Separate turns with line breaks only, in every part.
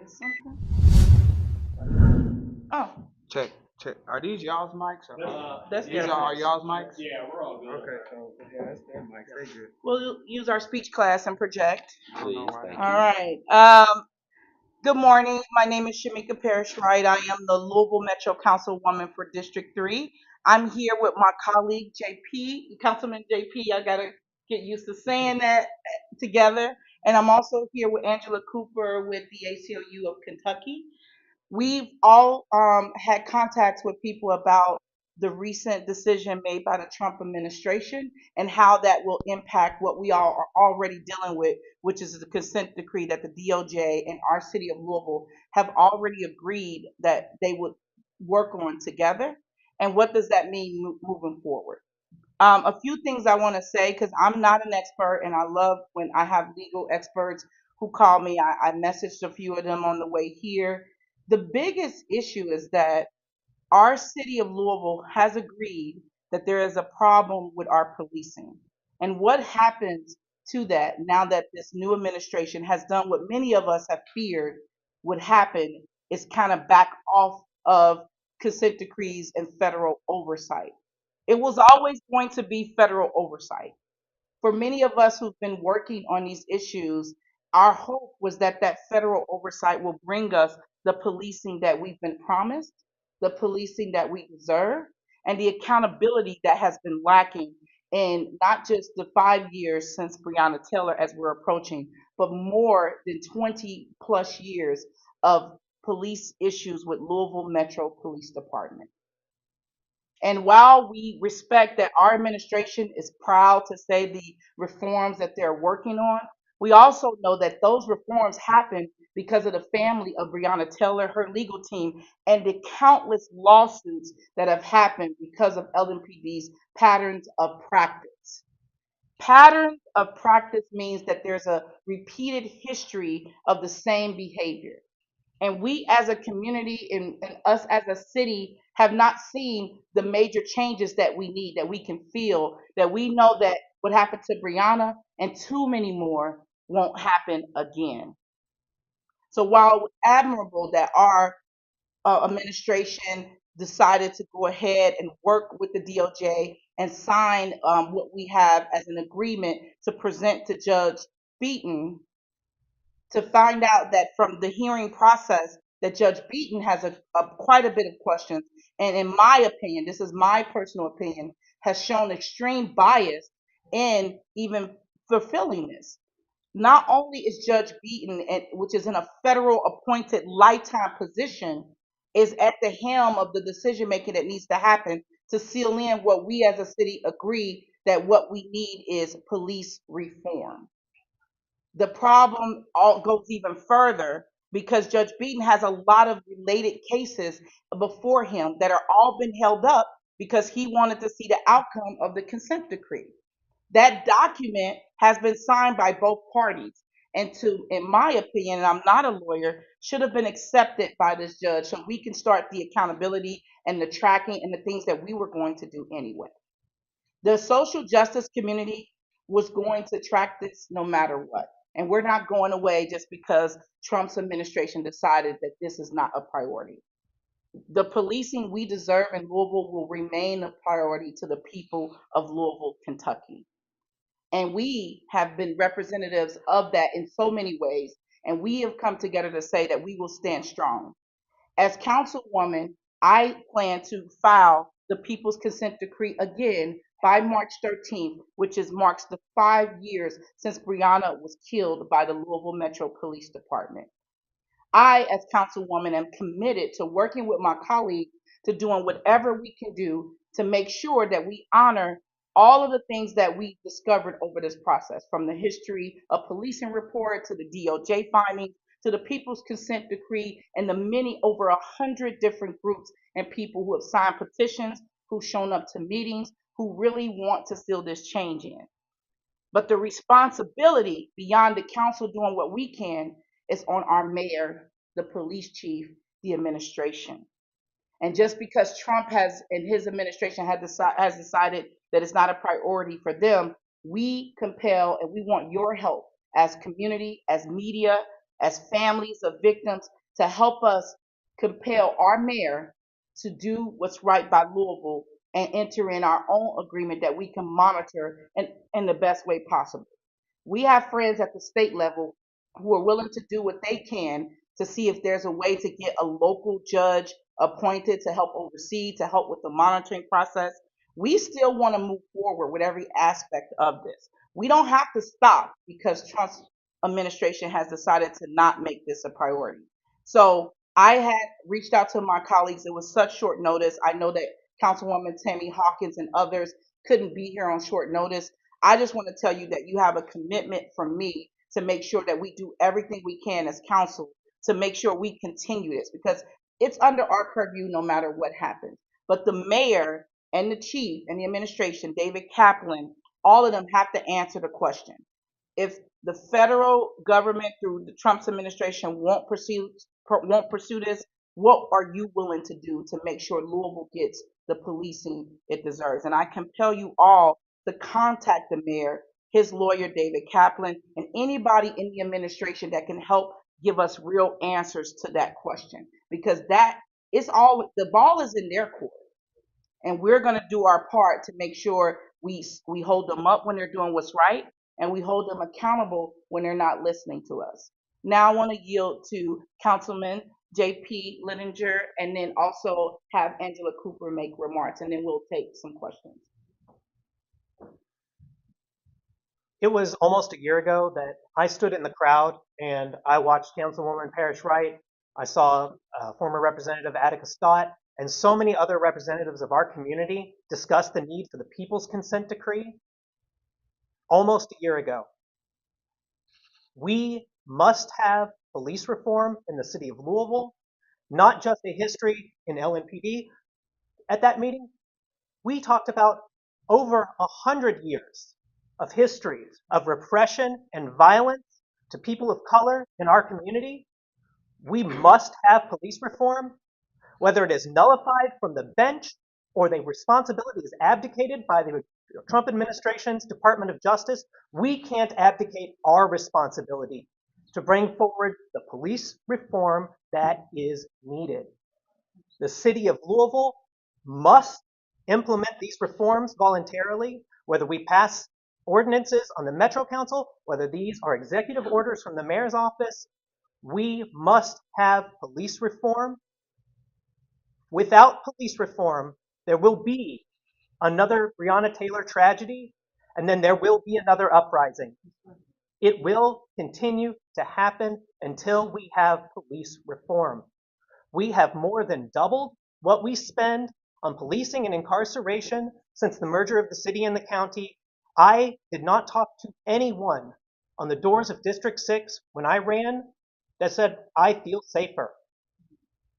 Something? Oh,
Check. Are these y'all's mics?
that's
These are y'all's mics?
Yeah, we're all good.
Okay, so yeah, that's their mics. They good.
we'll use our speech class and project.
I don't know
Please,
why.
thank
All
you.
right. Good morning. My name is Shameka Parrish-Wright. I am the Louisville Metro Councilwoman for District 3. I'm here with my colleague JP, Councilman JP. I gotta get used to saying that together. And I'm also here with Angela Cooper with the ACLU of Kentucky. We've all had contacts with people about the recent decision made by the Trump administration and how that will impact what we all are already dealing with, which is the consent decree that the DOJ and our city of Louisville have already agreed that they would work on together. And what does that mean moving forward? A few things I want to say because I'm not an expert, and I love when I have legal experts who call me. I messaged a few of them on the way here. The biggest issue is that our city of Louisville has agreed that there is a problem with our policing. And what happens to that now that this new administration has done what many of us have feared would happen is kind of back off of consent decrees and federal oversight. It was always going to be federal oversight. For many of us who've been working on these issues, our hope was that that federal oversight will bring us the policing that we've been promised, the policing that we deserve, and the accountability that has been lacking in not just the 5 years since Breonna Taylor, as we're approaching, but more than 20 plus years of police issues with Louisville Metro Police Department. And while we respect that our administration is proud to say the reforms that they're working on, we also know that those reforms happen because of the family of Breonna Taylor, her legal team, and the countless lawsuits that have happened because of LMPD's patterns of practice. Patterns of practice means that there's a repeated history of the same behavior. And we as a community and us as a city have not seen the major changes that we need, that we can feel, that we know that what happened to Brianna and too many more won't happen again. So while it's admirable that our administration decided to go ahead and work with the DOJ and sign what we have as an agreement to present to Judge Beaton, to find out that from the hearing process that Judge Beaton has quite a bit of questions, and in my opinion, this is my personal opinion, has shown extreme bias in even fulfilling this. Not only is Judge Beaton, which is in a federal appointed lifetime position, is at the helm of the decision making that needs to happen to seal in what we as a city agree that what we need is police reform. The problem all goes even further because Judge Beaton has a lot of related cases before him that are all been held up because he wanted to see the outcome of the consent decree. That document has been signed by both parties. And in my opinion, and I'm not a lawyer, should have been accepted by this judge so we can start the accountability and the tracking and the things that we were going to do anyway. The social justice community was going to track this no matter what. And we're not going away just because Trump's administration decided that this is not a priority. The policing we deserve in Louisville will remain a priority to the people of Louisville, Kentucky. And we have been representatives of that in so many ways. And we have come together to say that we will stand strong. As Councilwoman, I plan to file the People's Consent Decree again by March 13th, which marks the 5 years since Brianna was killed by the Louisville Metro Police Department. I, as Councilwoman, am committed to working with my colleagues to doing whatever we can do to make sure that we honor all of the things that we discovered over this process, from the history of policing report to the DOJ findings to the People's Consent Decree and the many over 100 different groups and people who have signed petitions, who've shown up to meetings, who really want to seal this change in. But the responsibility beyond the council doing what we can is on our mayor, the police chief, the administration. And just because Trump has and his administration has decided that it's not a priority for them, we compel and we want your help as community, as media, as families of victims to help us compel our mayor to do what's right by Louisville and enter in our own agreement that we can monitor in the best way possible. We have friends at the state level who are willing to do what they can to see if there's a way to get a local judge appointed to help oversee, to help with the monitoring process. We still want to move forward with every aspect of this. We don't have to stop because Trump's administration has decided to not make this a priority. So I had reached out to my colleagues. It was such short notice. I know that Councilwoman Tammy Hawkins and others couldn't be here on short notice. I just want to tell you that you have a commitment from me to make sure that we do everything we can as council to make sure we continue this because it's under our purview no matter what happens. But the mayor and the chief and the administration, David Kaplan, all of them have to answer the question. If the federal government through the Trump's administration won't pursue this, what are you willing to do to make sure Louisville gets the policing it deserves? And I compel you all to contact the mayor, his lawyer David Kaplan, and anybody in the administration that can help give us real answers to that question because that is all the ball is in their court and we're going to do our part to make sure we hold them up when they're doing what's right and we hold them accountable when they're not listening to us. Now I want to yield to Councilman JP Lynninger and then also have Angela Cooper make remarks and then we'll take some questions.
It was almost a year ago that I stood in the crowd and I watched Councilwoman Parrish-Wright. I saw former Representative Attica Scott and so many other representatives of our community discuss the need for the People's Consent Decree almost a year ago. We must have police reform in the city of Louisville, not just a history in LNPD. At that meeting, we talked about over 100 years of histories of repression and violence to people of color in our community. We must have police reform, whether it is nullified from the bench or the responsibility is abdicated by the Trump administration's Department of Justice. We can't abdicate our responsibility to bring forward the police reform that is needed. The city of Louisville must implement these reforms voluntarily, whether we pass ordinances on the Metro Council, whether these are executive orders from the mayor's office. We must have police reform. Without police reform, there will be another Breonna Taylor tragedy, and then there will be another uprising. It will continue to happen until we have police reform. We have more than doubled what we spend on policing and incarceration since the merger of the city and the county. I did not talk to anyone on the doors of District 6 when I ran that said, I feel safer.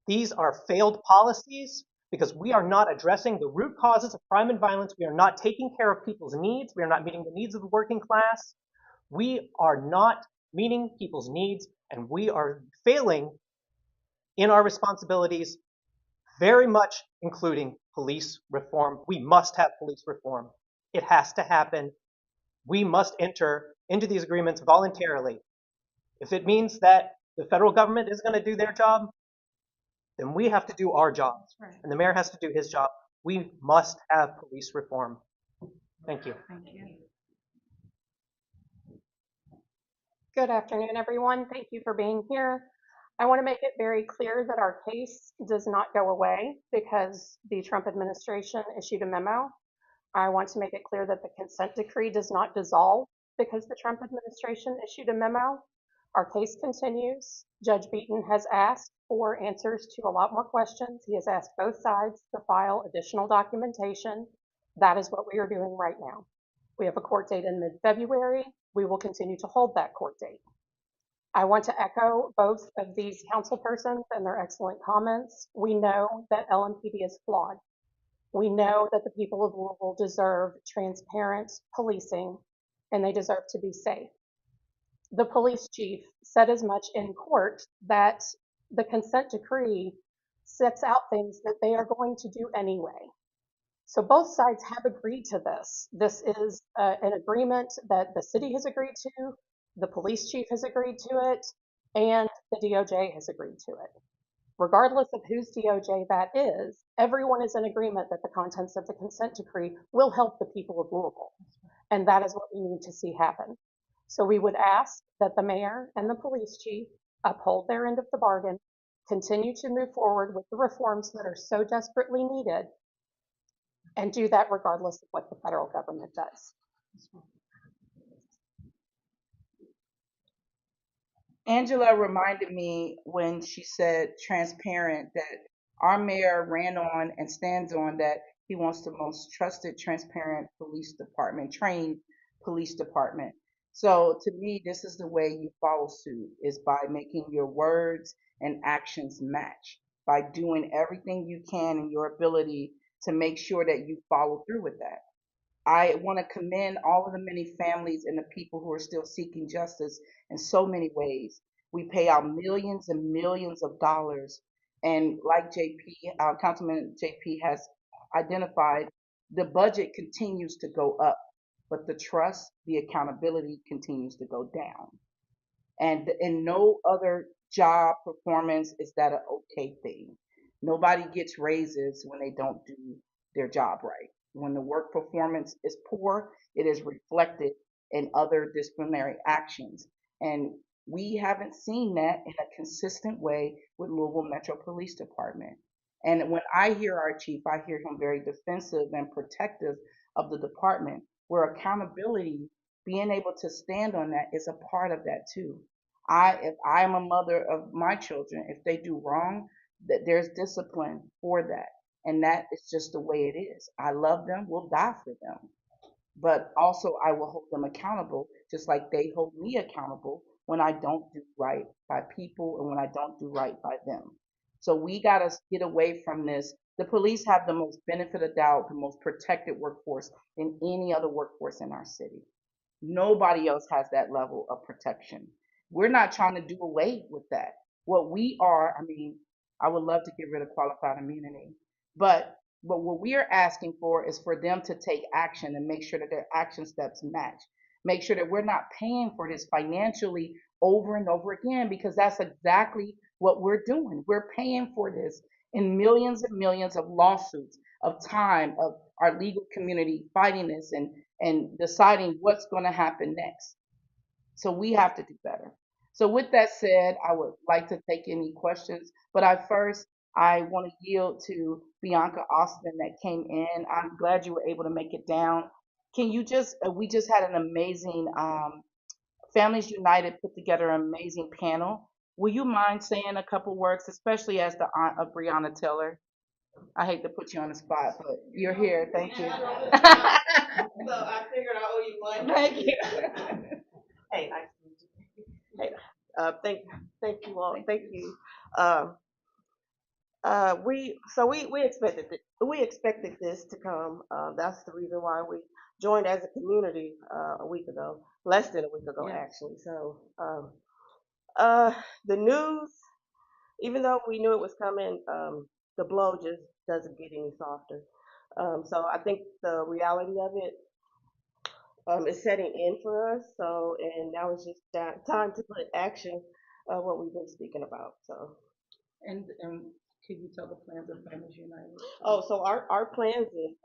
These are failed policies because we are not addressing the root causes of crime and violence. We are not taking care of people's needs. We are not meeting the needs of the working class. We are not meeting people's needs, and we are failing in our responsibilities, very much including police reform. We must have police reform. It has to happen. We must enter into these agreements voluntarily. If it means that the federal government is going to do their job, then we have to do our job.
Right.
And the mayor has to do his job. We must have police reform. Thank you.
Thank you.
Good afternoon, everyone. Thank you for being here. I want to make it very clear that our case does not go away because the Trump administration issued a memo. I want to make it clear that the consent decree does not dissolve because the Trump administration issued a memo. Our case continues. Judge Beaton has asked for answers to a lot more questions. He has asked both sides to file additional documentation. That is what we are doing right now. We have a court date in mid-February. We will continue to hold that court date. I want to echo both of these councilpersons and their excellent comments. We know that LMPD is flawed. We know that the people of Louisville deserve transparent policing and they deserve to be safe. The police chief said as much in court that the consent decree sets out things that they are going to do anyway. So both sides have agreed to this. This is an agreement that the city has agreed to, the police chief has agreed to it, and the DOJ has agreed to it. Regardless of whose DOJ that is, everyone is in agreement that the contents of the consent decree will help the people of Louisville. And that is what we need to see happen. So we would ask that the mayor and the police chief uphold their end of the bargain, continue to move forward with the reforms that are so desperately needed, and do that regardless of what the federal government does.
Angela reminded me when she said transparent that our mayor ran on and stands on that he wants the most trusted, transparent police department, trained police department. So to me, this is the way you follow suit is by making your words and actions match, by doing everything you can in your ability to make sure that you follow through with that. I want to commend all of the many families and the people who are still seeking justice in so many ways. We pay out millions and millions of dollars. And like JP, Councilman JP has identified, the budget continues to go up, but the trust, the accountability continues to go down. And in no other job performance is that an okay thing. Nobody gets raises when they don't do their job right. When the work performance is poor, it is reflected in other disciplinary actions. And we haven't seen that in a consistent way with Louisville Metro Police Department. And when I hear our chief, I hear him very defensive and protective of the department, where accountability, being able to stand on that, is a part of that too. If I am a mother of my children, if they do wrong, that there's discipline for that. And that is just the way it is. I love them, will die for them. But also I will hold them accountable just like they hold me accountable when I don't do right by people and when I don't do right by them. So we got to get away from this. The police have the most benefit of doubt, the most protected workforce in any other workforce in our city. Nobody else has that level of protection. We're not trying to do away with that. What we are, I mean, I would love to get rid of qualified immunity, but what we are asking for is for them to take action and make sure that their action steps match. Make sure that we're not paying for this financially over and over again because that's exactly what we're doing. We're paying for this in millions and millions of lawsuits, of time, of our legal community fighting this and deciding what's going to happen next. So we have to do better. So with that said, I would like to take any questions, but I want to yield to Bianca Austin that came in. I'm glad you were able to make it down. Can you just, we just had an amazing, Families United put together an amazing panel. Will you mind saying a couple words, especially as the aunt of Breonna Taylor? I hate to put you on the spot, but you're here. Thank you. So I figured I owe you one. Thank you.
Hey, nice to meet you. Hey, thank you all. Thank you. Um, we expected this to come. That's the reason why we joined as a community a week ago, less than a week ago
Yes.
actually. So uh, the news, even though we knew it was coming, the blow just doesn't get any softer. So I think the reality of it is setting in for us. So, and now it's just time to put action what we've been speaking about. So,
And can you tell the plans of Families United?
oh, so our plans is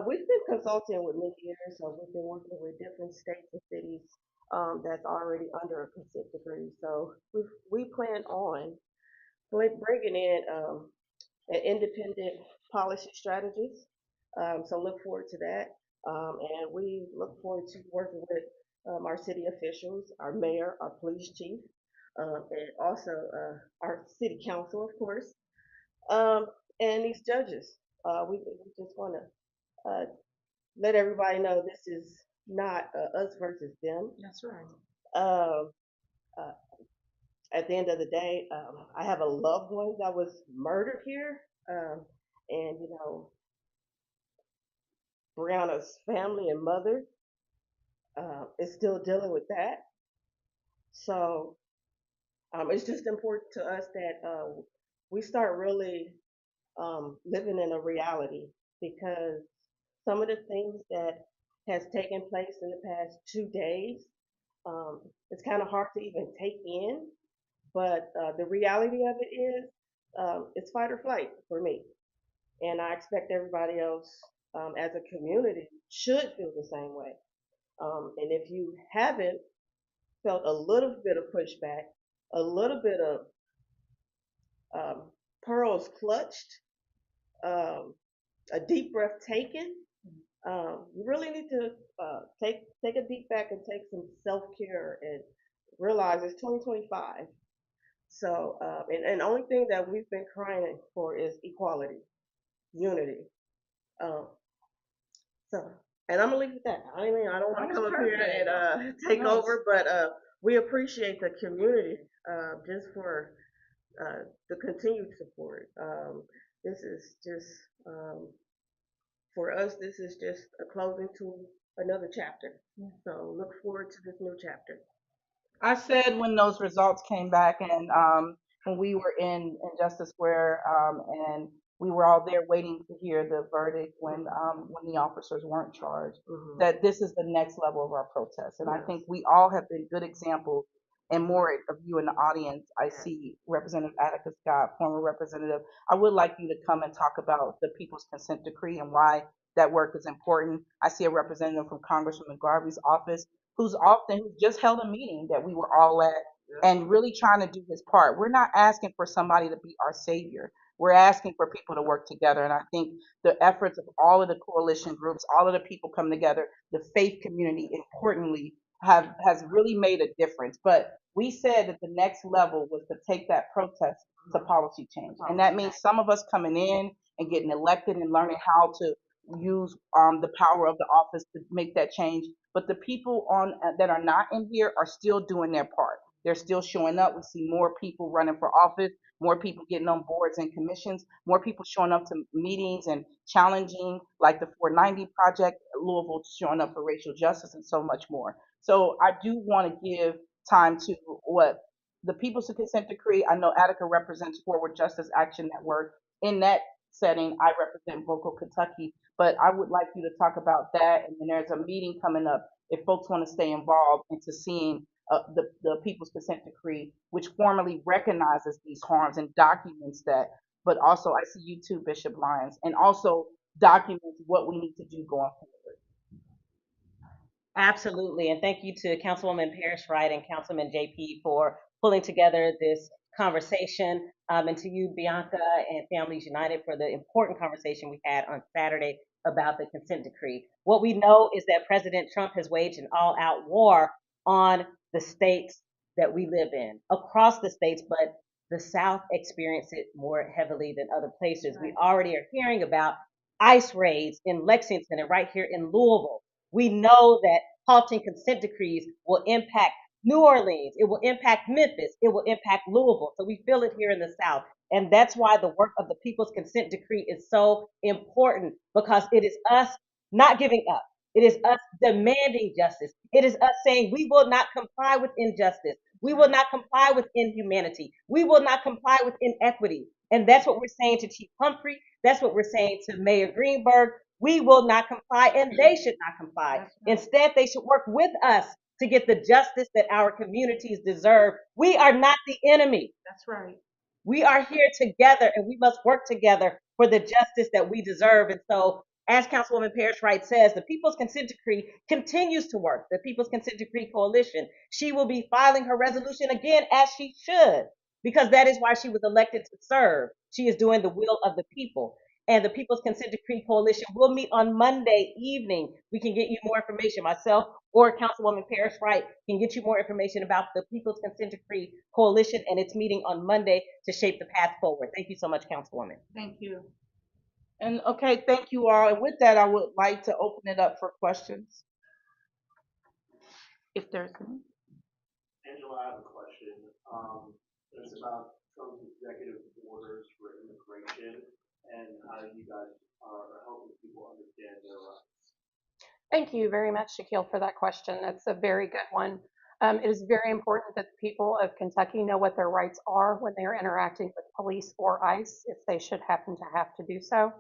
we've been consulting with many years. So we've been working with different states and cities that's already under a consent decree. So we plan on bringing in an independent policy strategist. So look forward to that. And we look forward to working with our city officials, our mayor, our police chief, and also our city council, of course, um, and these judges. We just want to let everybody know this is not us versus them.
That's right.
Um, uh, at the end of the day, I have a loved one that was murdered here, and you know, Brianna's family and mother is still dealing with that. So it's just important to us that we start really living in a reality because some of the things that has taken place in the past 2 days It's kind of hard to even take in, but the reality of it is, it's fight or flight for me. And I expect everybody else, as a community, should feel the same way. And if you haven't felt a little bit of pushback, a little bit of um, pearls clutched, um, a deep breath taken, you really need to take a deep back and take some self care and realize it's 2025. So, and the only thing that we've been crying for is equality, unity. Um, so, and I'm gonna leave it at that. I mean, I don't want
That
to
was
come up here
perfect.
and take
Nice.
over, but we appreciate the community just for the continued support. This is just for us. This is just a closing to another chapter. So look forward to this new chapter.
I said when those results came back and when we were in Justice Square and we were all there waiting to hear the verdict when the officers weren't charged,
Hmm.
that this is the next level of our protest. And I
Yes.
think we all have been good examples and more of you in the audience. I see Representative Attica Scott, former representative. I would like you to come and talk about the People's Consent Decree and why that work is important. I see a representative from Congresswoman Garvey's office who's just held a meeting that we were all at and really trying to do his part. We're not asking for somebody to be our savior. We're asking for people to work together. And I think the efforts of all of the coalition groups, all of the people coming together, the faith community, importantly, has really made a difference. But we said that the next level was to take that protest to policy change. And that means some of us coming in and getting elected and learning how to use the power of the office to make that change. But the people on that are not in here are still doing their part. They're still showing up. We see more people running for office, more people getting on boards and commissions, more people showing up to meetings and challenging, like the 490 Project, Louisville showing up for racial justice, and so much more. So I do want to give time to what the People's Consent Decree. I know Attica represents Forward Justice Action Network. In that setting, I represent Vocal Kentucky, but I would like you to talk about that. And then there's a meeting coming up if folks want to stay involved into seeing the People's Consent Decree, which formally recognizes these harms and documents that, but also I see you too, Bishop Lyons, and also documents what we need to do going forward.
Absolutely. And thank you to Councilwoman Parrish-Wright and Councilman JP for pulling together this conversation. And to you, Bianca and Families United, for the important conversation we had on Saturday about the consent decree. What we know is that President Trump has waged an all out war on the states that we live in, across the states, but the South experienced it more heavily than other places. We already are hearing about ICE raids in Lexington and right here in Louisville. We know that halting consent decrees will impact New Orleans, it will impact Memphis, it will impact Louisville. So we feel it here in the South. And that's why the work of the People's Consent Decree is so important, because it is us not giving up. It is us demanding justice. It is us saying we will not comply with injustice. We will not comply with inhumanity. We will not comply with inequity. And that's what we're saying to Chief Humphrey. That's what we're saying to Mayor Greenberg. We will not comply, and they should not comply. Instead, they should work with us to get the justice that our communities deserve. We are not the enemy.
That's right.
We are here together, and we must work together for the justice that we deserve. And so, as Councilwoman Parrish-Wright says, the People's Consent Decree continues to work. The People's Consent Decree Coalition, she will be filing her resolution again, as she should, because that is why she was elected to serve. She is doing the will of the people. And the People's Consent Decree Coalition will meet on Monday evening. We can get you more information. Myself or Councilwoman Parrish-Wright can get you more information about the People's Consent Decree Coalition and its meeting on Monday to shape the path forward. Thank you so much, Councilwoman.
Thank you. And okay, thank you all. And with that, I would like to open it up for questions, if there's any.
Angela, I have a question. It's about Trump's executive orders for immigration and how you guys are helping people understand their rights.
Thank you very much, Shaquille, for that question. That's a very good one. It is very important that the people of Kentucky know what their rights are when they are interacting with police or ICE, if they should happen to have to do so.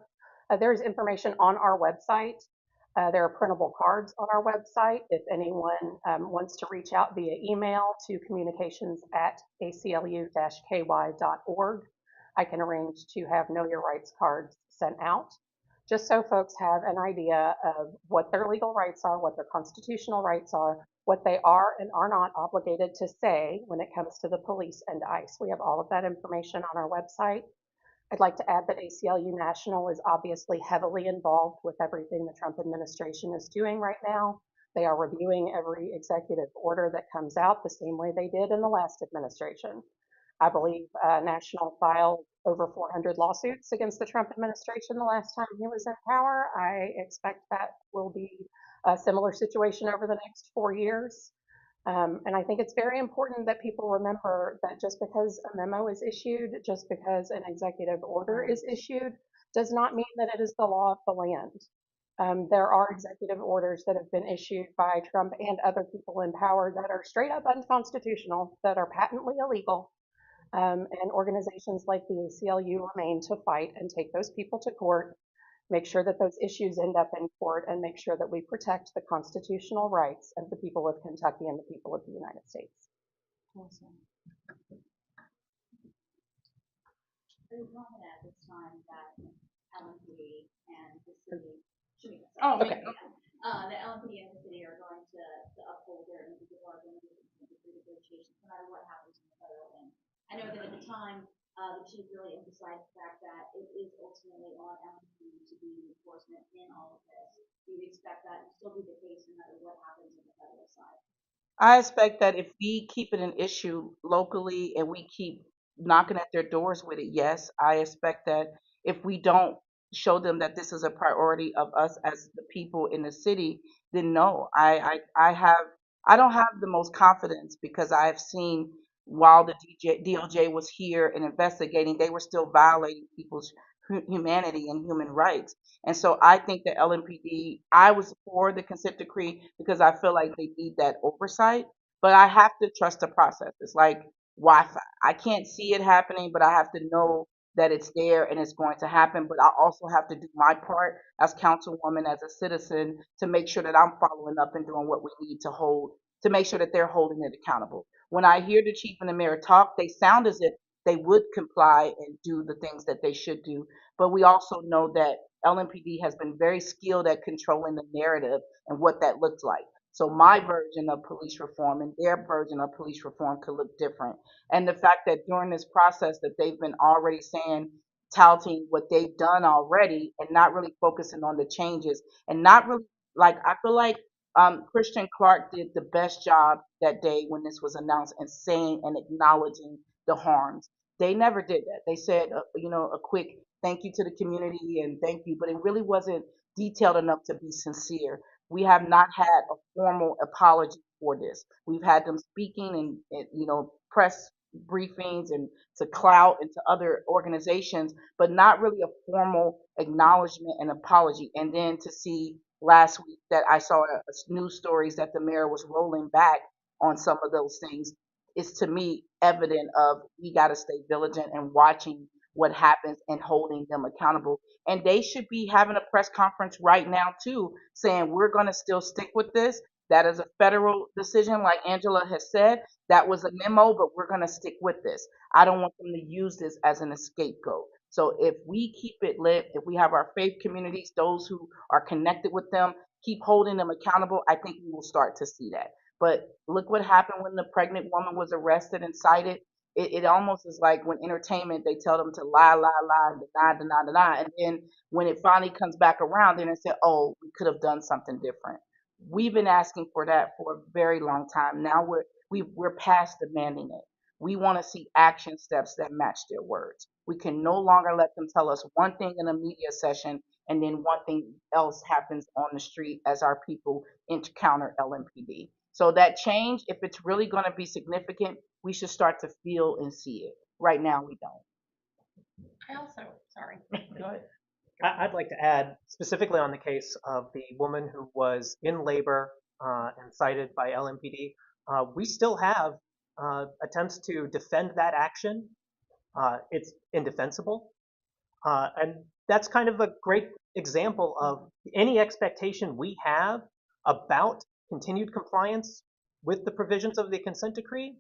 There's information on our website There are printable cards on our website if anyone wants to reach out via email to communications@aclu-ky.org. I can arrange to have Know Your Rights cards sent out, just so folks have an idea of what their legal rights are, what their constitutional rights are, what they are and are not obligated to say when it comes to the police and ICE. We have all of that information on our website. I'd like to add that ACLU National is obviously heavily involved with everything the Trump administration is doing right now. They are reviewing every executive order that comes out the same way they did in the last administration. I believe National filed over 400 lawsuits against the Trump administration the last time he was in power. I expect that will be a similar situation over the next 4 years. And I think it's very important that people remember that just because a memo is issued, just because an executive order is issued, does not mean that it is the law of the land. There are executive orders that have been issued by Trump and other people in power that are straight up unconstitutional, that are patently illegal. And organizations like the ACLU remain to fight and take those people to court, make sure that those issues end up in court, and make sure that we protect the constitutional rights of the people of Kentucky and the people of the United States.
Awesome. There's one at this time that LMPD and the city,
Okay.
the LMPD and the city are going to uphold their individual bargaining negotiations no matter what happens in the federal end. I know that at the time, the chief really emphasized the fact that it is ultimately on LMPD to be enforcement in all of this. Do you expect that to still be the case no matter what happens on the federal side?
I expect that if we keep it an issue locally and we keep knocking at their doors with it, yes, I expect that if we don't show them that this is a priority of us as the people in the city, then no, I don't have the most confidence because I've seen while the DOJ was here and investigating, they were still violating people's humanity and human rights. And so I think that LMPD, I was for the consent decree because I feel like they need that oversight, but I have to trust the process. It's like Wi-Fi. I can't see it happening, but I have to know that it's there and it's going to happen. But I also have to do my part as councilwoman, as a citizen, to make sure that I'm following up and doing what we need to hold, to make sure that they're holding it accountable. When I hear the chief and the mayor talk, they sound as if they would comply and do the things that they should do. But we also know that LMPD has been very skilled at controlling the narrative and what that looks like. So my version of police reform and their version of police reform could look different. And the fact that during this process that they've been already saying, touting what they've done already and not really focusing on the changes and not really like I feel like Christian Clark did the best job that day when this was announced and saying and acknowledging the harms. They never did that. They said, a quick thank you to the community and thank you, but it really wasn't detailed enough to be sincere. We have not had a formal apology for this. We've had them speaking and press briefings and to Clout and to other organizations, but not really a formal acknowledgement and apology. And then to see last week that I saw news stories that the mayor was rolling back on some of those things, it's to me evident of we got to stay vigilant and watching what happens and holding them accountable. And they should be having a press conference right now too, saying we're going to still stick with this. That is a federal decision, like Angela has said. That was a memo, but we're going to stick with this. I don't want them to use this as an scapegoat. So if we keep it lit, if we have our faith communities, those who are connected with them, keep holding them accountable, I think we will start to see that. But look what happened when the pregnant woman was arrested and cited. It almost is like when entertainment, they tell them to lie, lie, lie, deny, deny, deny. And then when it finally comes back around, then they say, oh, we could have done something different. We've been asking for that for a very long time. Now we're past demanding it. We want to see action steps that match their words. We can no longer let them tell us one thing in a media session and then one thing else happens on the street as our people encounter LMPD. So that change, if it's really going to be significant, we should start to feel and see it. Right now, we don't.
I also, sorry.
Go ahead. I'd like to add specifically on the case of the woman who was in labor and cited by LMPD. We still have attempts to defend that action. It's indefensible. And that's kind of a great example of any expectation we have about continued compliance with the provisions of the consent decree.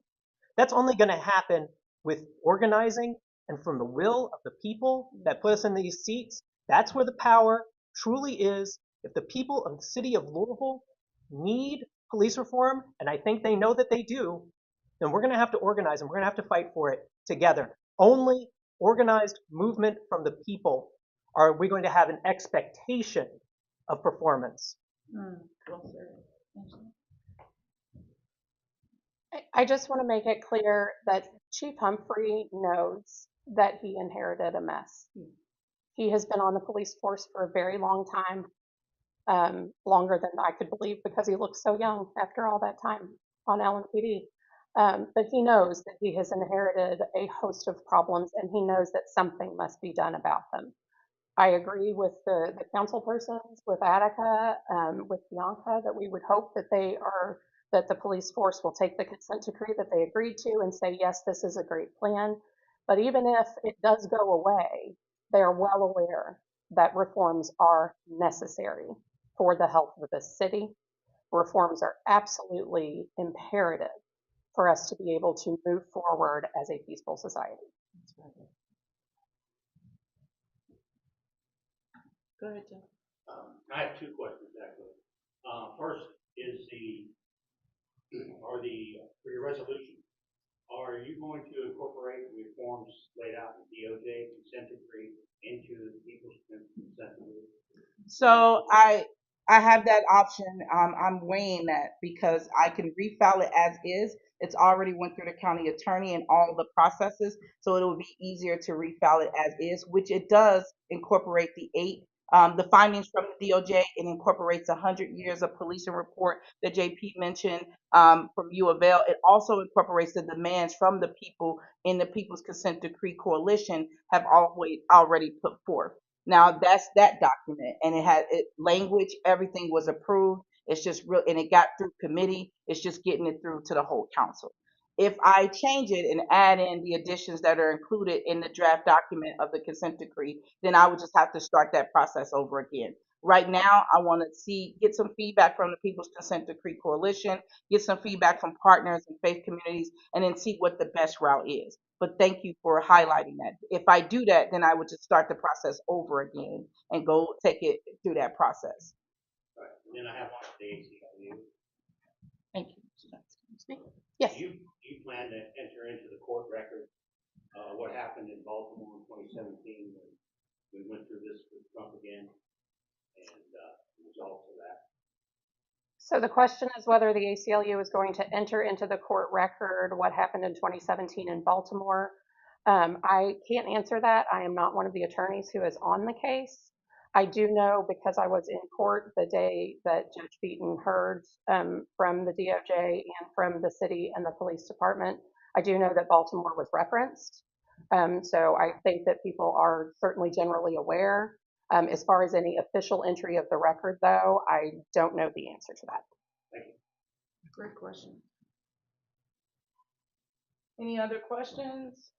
That's only going to happen with organizing and from the will of the people that put us in these seats. That's where the power truly is. If the people of the city of Louisville need police reform, and I think they know that they do, then we're going to have to organize and we're going to have to fight for it together. Only organized movement from the people are we going to have an expectation of performance.
Well said.
I just want to make it clear that Chief Humphrey knows that he inherited a mess. He has been on the police force for a very long time, longer than I could believe because he looks so young after all that time on LMPD. But he knows that he has inherited a host of problems and he knows that something must be done about them. I agree with the council persons, with Attica, with Bianca, that we would hope that that the police force will take the consent decree that they agreed to and say, yes, this is a great plan. But even if it does go away, they are well aware that reforms are necessary for the health of the city. Reforms are absolutely imperative for us to be able to move forward as a peaceful society.
Go ahead, Jeff.
I have two questions actually. First is for your resolution, are you going to incorporate the reforms laid out in DOJ consent decree into the people's consent decree?
So I have that option. I'm weighing that because I can refile it as is. It's already went through the county attorney and all the processes, so it will be easier to refile it as is, which it does incorporate the findings from the DOJ. It incorporates 100 years of policing report that JP mentioned from U of L. It also incorporates the demands from the people in the People's Consent Decree Coalition have already put forth. Now that's that document, and it had language. Everything was approved. It's just real, and it got through committee. It's just getting it through to the whole council. If I change it and add in the additions that are included in the draft document of the consent decree, then I would just have to start that process over again. Right now, I want to get some feedback from the People's Consent Decree Coalition, get some feedback from partners and faith communities, and then see what the best route is. But thank you for highlighting that. If I do that, then I would just start the process over again and go take it through that process.
Right. And then I have one for the ACLU.
Thank you.
Yes.
Do you plan to enter into the court record what happened in Baltimore in 2017 when we went through this with Trump again and the results of that?
So the question is whether the ACLU is going to enter into the court record what happened in 2017 in Baltimore. I can't answer that. I am not one of the attorneys who is on the case. I do know because I was in court the day that Judge Beaton heard from the DOJ and from the city and the police department. I do know that Baltimore was referenced. So I think that people are certainly generally aware. As far as any official entry of the record, though, I don't know the answer to that.
Thank you.
Great question. Any other questions?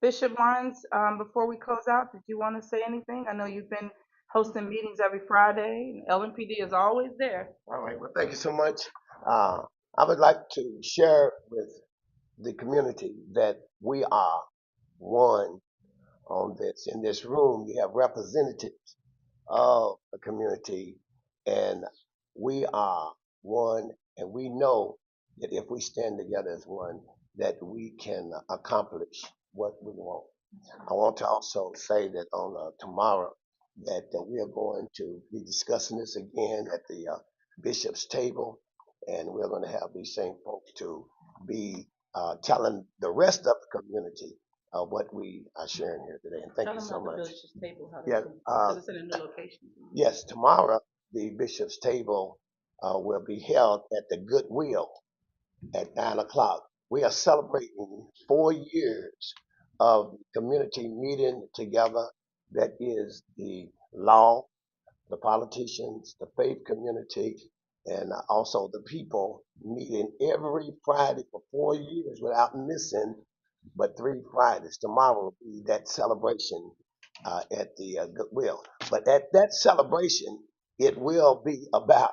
Bishop Lines, before we close out, did you want to say anything? I know you've been hosting meetings every Friday, and LMPD is always there.
All right. Well, thank you so much. I would like to share with the community that we are one on this. In this room, we have representatives of the community, and we are one, and we know that if we stand together as one, that we can accomplish what we want. I want to also say that on tomorrow that we are going to be discussing this again at the bishop's table, and we're going to have these same folks to be telling the rest of the community what we are sharing here today. And thank you so much. Yeah,
It's in a new location.
yes, tomorrow the bishop's table will be held at the Goodwill at 9 o'clock. We are celebrating 4 years of community meeting together. That is the law, the politicians, the faith community, and also the people meeting every Friday for 4 years without missing but 3 Fridays. Tomorrow will be that celebration at the Goodwill. But at that celebration, it will be about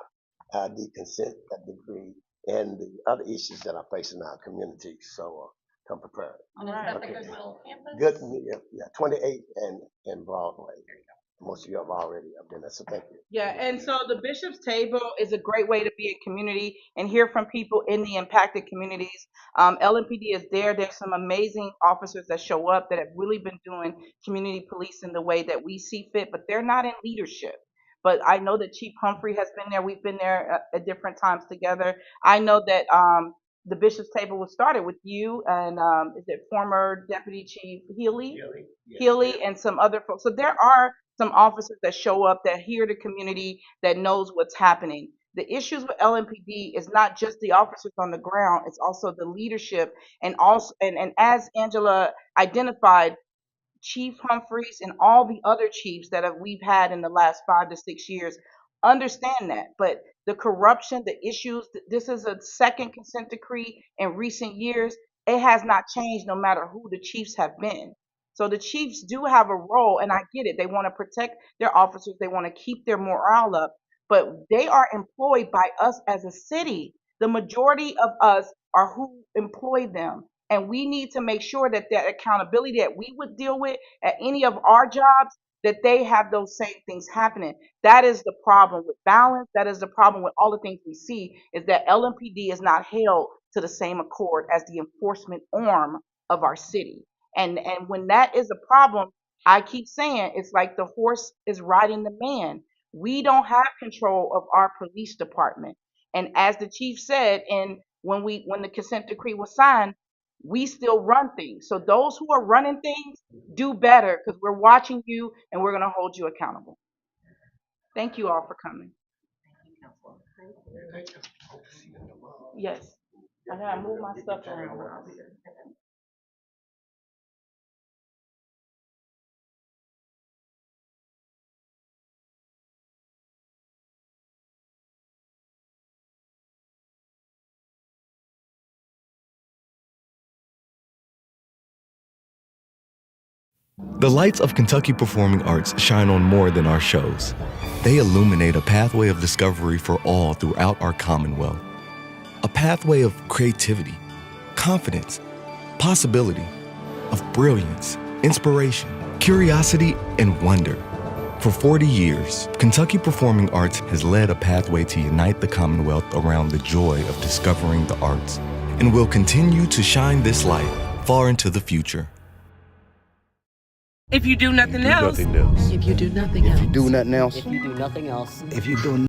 the consent decree and the other issues that are facing our community. So come prepared.
And is
Right.
that the
Okay.
Goodwill campus?
Good, yeah, 28 and Broadway. Most of you have already been there, so thank you.
Yeah, and so the Bishop's Table is a great way to be a community and hear from people in the impacted communities. LMPD is there. There's some amazing officers that show up that have really been doing community policing the way that we see fit, but they're not in leadership. But I know that Chief Humphrey has been there. We've been there at different times together. I know that the Bishop's Table was started with you and is it former Deputy Chief Healy? Healy and some other folks. So there are some officers that show up that hear the community that knows what's happening. The issues with LMPD is not just the officers on the ground, it's also the leadership and also and as Angela identified, Chief Humphreys and all the other chiefs we've had in the last 5 to 6 years understand that. But the corruption, the issues, this is a second consent decree in recent years. It has not changed no matter who the chiefs have been. So the chiefs do have a role, and I get it. They want to protect their officers, they want to keep their morale up, but they are employed by us as a city. The majority of us are who employ them. And we need to make sure that that accountability that we would deal with at any of our jobs, that they have those same things happening. That is the problem with balance. That is the problem with all the things we see is that LMPD is not held to the same accord as the enforcement arm of our city. And when that is a problem, I keep saying it's like the horse is riding the man. We don't have control of our police department. And as the chief said, and when the consent decree was signed, we still run things. So those who are running things do better because we're watching you and we're going to hold you accountable. Thank you all for coming. Yes. I gotta move my stuff around.
The lights of Kentucky Performing Arts shine on more than our shows. They illuminate a pathway of discovery for all throughout our Commonwealth. A pathway of creativity, confidence, possibility, of brilliance, inspiration, curiosity, and wonder. For 40 years, Kentucky Performing Arts has led a pathway to unite the Commonwealth around the joy of discovering the arts, and will continue to shine this light far into the future.
If you do nothing else.
If you do nothing else.
If you do nothing else.
If you do nothing else.
If you do